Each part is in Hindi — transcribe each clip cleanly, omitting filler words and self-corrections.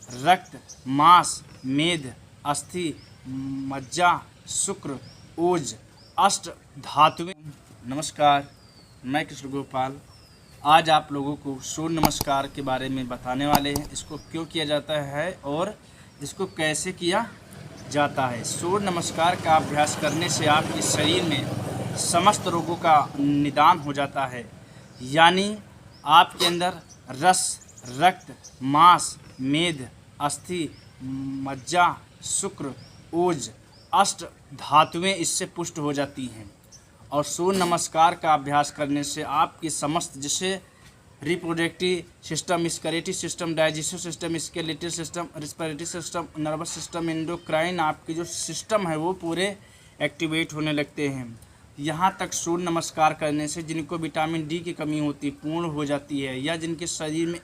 रक्त, मांस, मेद, अस्थि, मज्जा, शुक्र, ओज, अष्ट धातुएं। नमस्कार, मैं कृष्ण गोपाल। आज आप लोगों को सूर्य नमस्कार के बारे में बताने वाले हैं। इसको क्यों किया जाता है और इसको कैसे किया जाता है। सूर्य नमस्कार का अभ्यास करने से आपके शरीर में समस्त रोगों का निदान हो जाता है। यानी आपके अंदर रस, रक्त, मांस, मेद, अस्थि, मज्जा, शुक्र, ओज, अष्ट धातुएं इससे पुष्ट हो जाती हैं। और सूर्य नमस्कार का अभ्यास करने से आपकी समस्त जैसे reproductive system, skeletal system, digestive system, skeletal system, respiratory system, nervous system, endocrine, आपके जो सिस्टम है वो पूरे एक्टिवेट होने लगते हैं। यहाँ तक सूर्य नमस्कार करने से जिनको विटामिन डी की कमी होती है पूर्ण हो जाती है, या जिनके शरीर में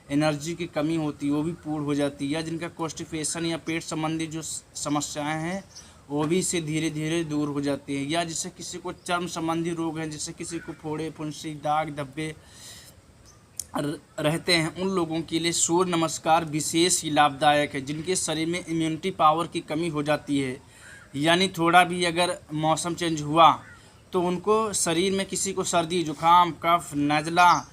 एनर्जी की कमी होती है वो भी पूर्ण हो जाती है, या जिनका कॉन्स्टिपेशन या पेट संबंधी जो समस्याएं हैं वो भी इससे धीरे धीरे दूर हो जाती है, या जैसे किसी को चर्म संबंधी रोग हैं, जैसे किसी को फोड़े, फुंसी, दाग धब्बे रहते हैं, उन लोगों के लिए सूर्य नमस्कार विशेष ही लाभदायक है। जिनके शरीर में इम्यूनिटी पावर की कमी हो जाती है, यानी थोड़ा भी अगर मौसम चेंज हुआ तो उनको शरीर में किसी को सर्दी, जुकाम, कफ, नज़ला,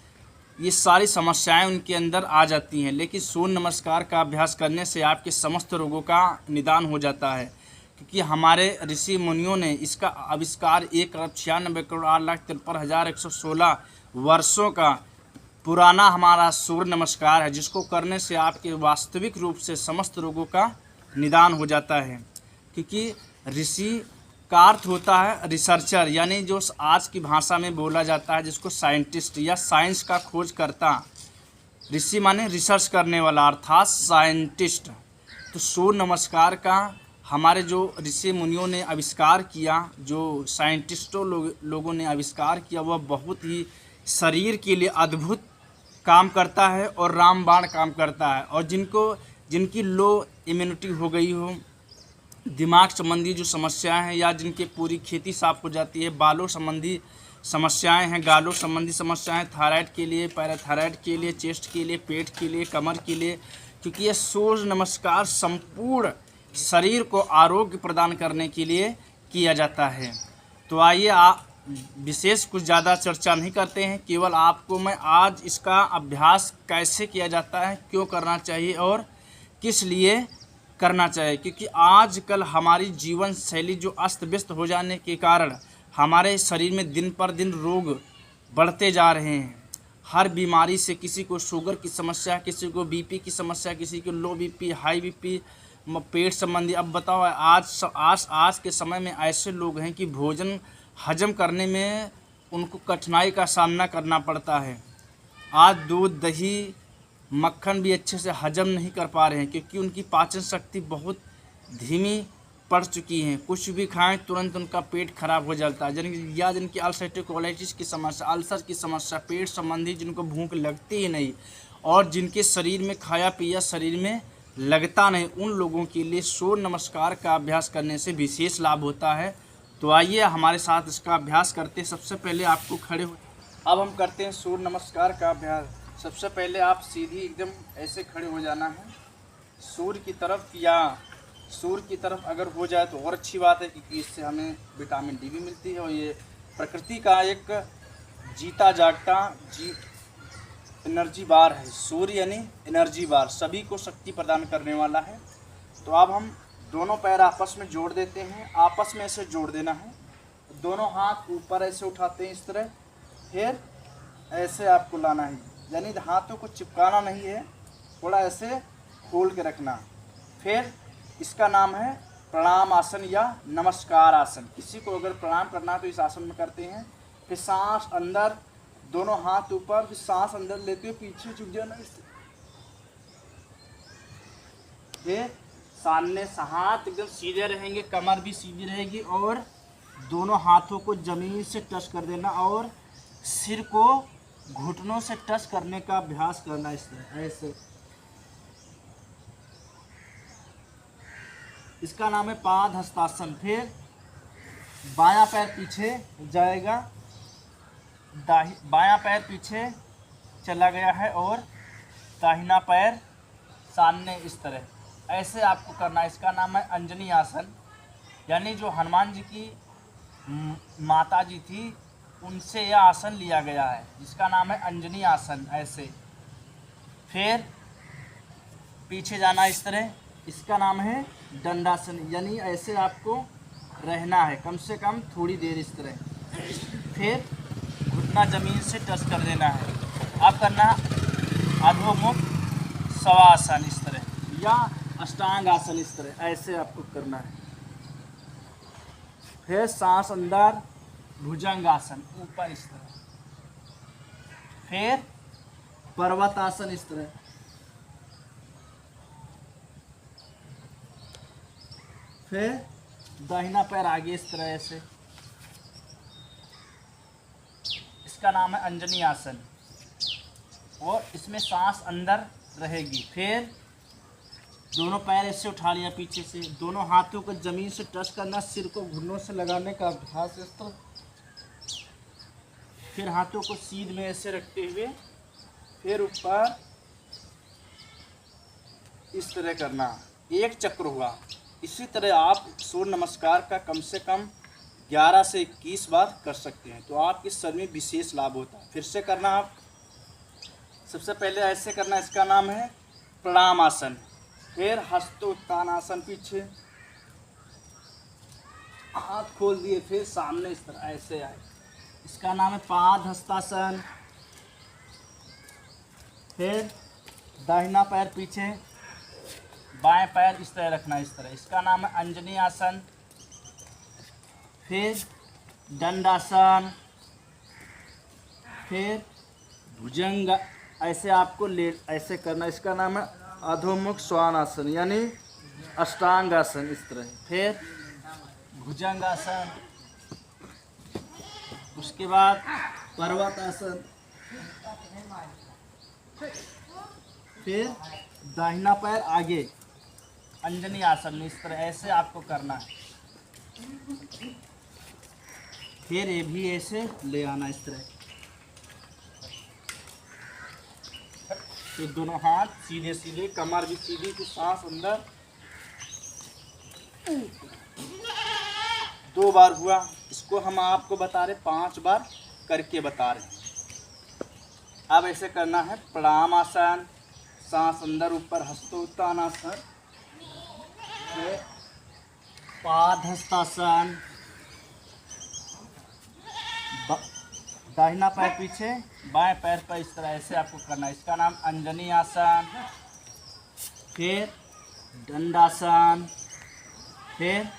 ये सारी समस्याएं उनके अंदर आ जाती हैं। लेकिन सूर्य नमस्कार का अभ्यास करने से आपके समस्त रोगों का निदान हो जाता है, क्योंकि हमारे ऋषि मुनियों ने इसका आविष्कार 1,96,8,53,116 वर्षों का पुराना हमारा सूर्य नमस्कार है, जिसको करने से आपके वास्तविक रूप से समस्त रोगों का निदान हो जाता है। क्योंकि ऋषि का अर्थ होता है रिसर्चर, यानी जो आज की भाषा में बोला जाता है जिसको साइंटिस्ट या साइंस का खोज करता। ऋषि माने रिसर्च करने वाला, अर्थात साइंटिस्ट। तो सूर्य नमस्कार का हमारे जो ऋषि मुनियों ने आविष्कार किया, जो साइंटिस्टों लोगों ने आविष्कार किया, वह बहुत ही शरीर के लिए अद्भुत काम करता है और रामबाण काम करता है। और जिनकी लो इम्यूनिटी हो गई हो, दिमाग संबंधी जो समस्याएं हैं, या जिनके पूरी खेती साफ हो जाती है, बालों संबंधी समस्याएं हैं, गालों संबंधी समस्याएं, थायराइड के लिए, पैराथायराइड के लिए, चेस्ट के लिए, पेट के लिए, कमर के लिए, क्योंकि यह सूर्य नमस्कार संपूर्ण शरीर को आरोग्य प्रदान करने के लिए किया जाता है। तो आइए आप विशेष कुछ ज़्यादा चर्चा नहीं करते हैं, केवल आपको मैं आज इसका अभ्यास कैसे किया जाता है, क्यों करना चाहिए और किस लिए करना चाहिए। क्योंकि आजकल हमारी जीवन शैली जो अस्त व्यस्त हो जाने के कारण हमारे शरीर में दिन पर दिन रोग बढ़ते जा रहे हैं। हर बीमारी से, किसी को शुगर की समस्या, किसी को बीपी की समस्या, किसी को लो बीपी, हाई बीपी, पेट संबंधी। अब बताओ, आज के समय में ऐसे लोग हैं कि भोजन हजम करने में उनको कठिनाई का सामना करना पड़ता है। आज दूध, दही, मक्खन भी अच्छे से हजम नहीं कर पा रहे हैं, क्योंकि उनकी पाचन शक्ति बहुत धीमी पड़ चुकी है। कुछ भी खाएं तुरंत उनका पेट खराब हो जाता है। या जिनकी अल्सरेटिव कोलाइटिस की समस्या, अल्सर की समस्या, पेट संबंधी, जिनको भूख लगती ही नहीं और जिनके शरीर में खाया पिया शरीर में लगता नहीं, उन लोगों के लिए सूर्य नमस्कार का अभ्यास करने से विशेष लाभ होता है। तो आइए हमारे साथ इसका अभ्यास करते हैं। सबसे पहले आपको खड़े हो, अब हम करते हैं सूर्य नमस्कार का अभ्यास। सबसे पहले आप सीधी एकदम ऐसे खड़े हो जाना है सूर्य की तरफ, या सूर्य की तरफ अगर हो जाए तो और अच्छी बात है, क्योंकि इससे हमें विटामिन डी भी मिलती है। और ये प्रकृति का एक जीता जागता एनर्जी बार है। सूर्य यानी एनर्जी बार, सभी को शक्ति प्रदान करने वाला है। तो अब हम दोनों पैर आपस में जोड़ देते हैं, आपस में ऐसे जोड़ देना है। दोनों हाथ ऊपर ऐसे उठाते हैं इस तरह, फिर ऐसे आपको लाना है, यानी हाथों को चिपकाना नहीं है, थोड़ा ऐसे खोल के रखना। फिर इसका नाम है प्रणाम आसन या नमस्कार आसन। किसी को अगर प्रणाम करना तो इस आसन में करते हैं। फिर सांस अंदर, दोनों हाथ ऊपर, फिर सांस अंदर लेते हुए पीछे झुक जाना। फिर सामने से हाथ एकदम सीधे रहेंगे, कमर भी सीधी रहेगी, और दोनों हाथों को जमीन से टच कर देना और सिर को घुटनों से टच करने का अभ्यास करना। इस तरह ऐसे, इसका नाम है पाद हस्तासन। फिर बायां पैर पीछे जाएगा, बायां पैर पीछे चला गया है और दाहिना पैर सामने इस तरह ऐसे आपको करना है। इसका नाम है अंजनी आसन, यानी जो हनुमान जी की माता जी थी उनसे यह आसन लिया गया है, जिसका नाम है अंजनी आसन। ऐसे फिर पीछे जाना इस तरह, इसका नाम है दंडासन, यानी ऐसे आपको रहना है कम से कम थोड़ी देर इस तरह। फिर घुटना ज़मीन से टच कर देना है। अब करना अधोमुख शवासन इस तरह, या अष्टांग आसन इस तरह, ऐसे आपको करना है। फिर सांस अंदर, भुजंगासन ऊपर इस तरह। फिर पर्वतासन इस तरह। फिर दाहिना पैर आगे इस तरह ऐसे, इसका नाम है अंजनी आसन, और इसमें सांस अंदर रहेगी। फिर दोनों पैर ऐसे उठा लिया पीछे से, दोनों हाथों को जमीन से टच करना, सिर को घुटनों से लगाने का अभ्यास इस तरह। फिर हाथों को सीध में ऐसे रखते हुए फिर ऊपर इस तरह करना, एक चक्र हुआ। इसी तरह आप सूर्य नमस्कार का कम से कम 11 से 21 बार कर सकते हैं, तो आपके शरीर में विशेष लाभ होता है। फिर से करना आप, सबसे पहले ऐसे करना, इसका नाम है प्रणाम आसन। फिर हस्तोत्थान आसन, पीछे हाथ खोल दिए, फिर सामने इस तरह ऐसे आए, इसका नाम है पाद हस्तासन। फिर दाहिना पैर पीछे, बाएं पैर इस तरह रखना, इस तरह, इसका नाम है अंजनी आसन। फिर दंडासन, फिर भुजंग, ऐसे आपको ले ऐसे करना, इसका नाम है अधोमुख श्वानासन यानी अष्टांग आसन इस तरह। फिर भुजंगासन, उसके बाद पर्वतासन, फिर दाहिना पैर आगे अंजनी आसन में इस तरह, ऐसे आपको करना है। फिर ये भी ऐसे ले आना इस तरह, फिर दोनों हाथ सीधे सीधे, कमर भी सीधी, फिर सांस अंदर। 2 बार हुआ, इसको हम आपको बता रहे 5 बार करके बता रहे हैं। अब ऐसे करना है प्रणाम आसन, सांस अंदर ऊपर, हस्तोत्थान आसन, पाद हस्तासन, दाहिना पैर पीछे, बाएं पैर पर इस तरह, ऐसे आपको करना है। इसका नाम अंजनी आसन। फिर दंडासन, फिर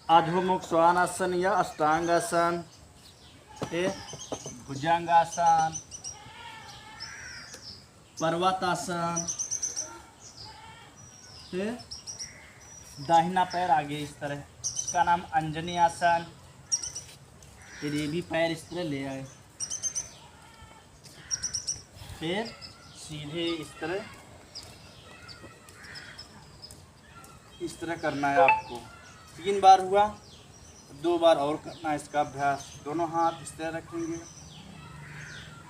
अधोमुख श्वानासन या अष्टांगासन, फिर भुजंगासन, पर्वतासन, फिर दाहिना पैर आगे इस तरह, इसका नाम अंजनी आसन। फिर ये भी पैर इस तरह ले आए, फिर सीधे इस तरह करना है आपको। 3 बार हुआ, 2 बार और करना है इसका अभ्यास। दोनों हाथ इस तरह रखेंगे,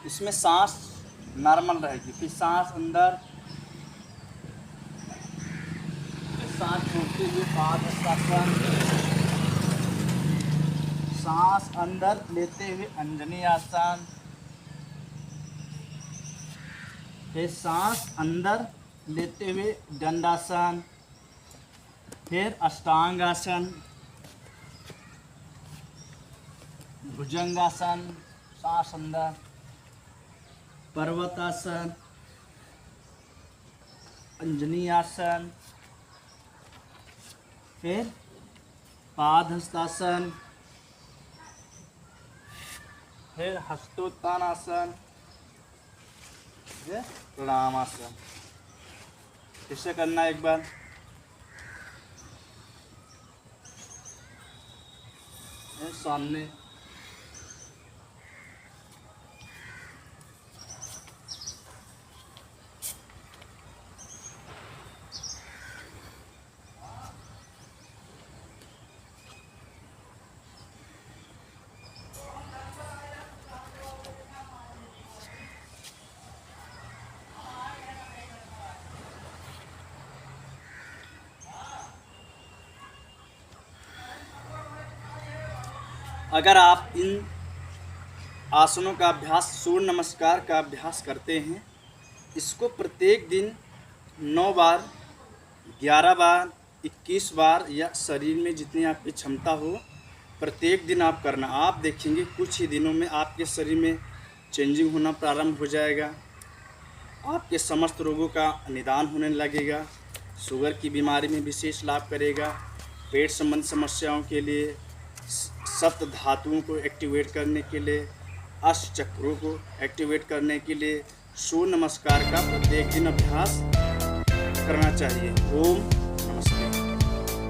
इसमें सांस नॉर्मल रहेगी। फिर सांस अंदर, फिर सांस छोड़ते हुए पाद हस्तासन, सांस अंदर लेते हुए अंजनी आसन, फिर सांस अंदर लेते हुए दंडासन, फिर अष्टांग आसन, भुजंगासन, सांस अंदर, पर्वतासन, अंजनी आसन, फिर पाद हस्तासन, फिर हस्तोत्थान आसन, फिर प्रणाम आसन। इसे करना एक बार, सामने अगर आप इन आसनों का अभ्यास, सूर्य नमस्कार का अभ्यास करते हैं, इसको प्रत्येक दिन 9 बार, 11 बार, 21 बार या शरीर में जितनी आपकी क्षमता हो प्रत्येक दिन आप करना। आप देखेंगे कुछ ही दिनों में आपके शरीर में चेंजिंग होना प्रारंभ हो जाएगा। आपके समस्त रोगों का निदान होने लगेगा। शुगर की बीमारी में विशेष लाभ करेगा। पेट संबंधी समस्याओं के लिए, सप्त धातुओं को एक्टिवेट करने के लिए, अष्ट चक्रों को एक्टिवेट करने के लिए सूर्य नमस्कार का प्रत्येक दिन अभ्यास करना चाहिए। ओम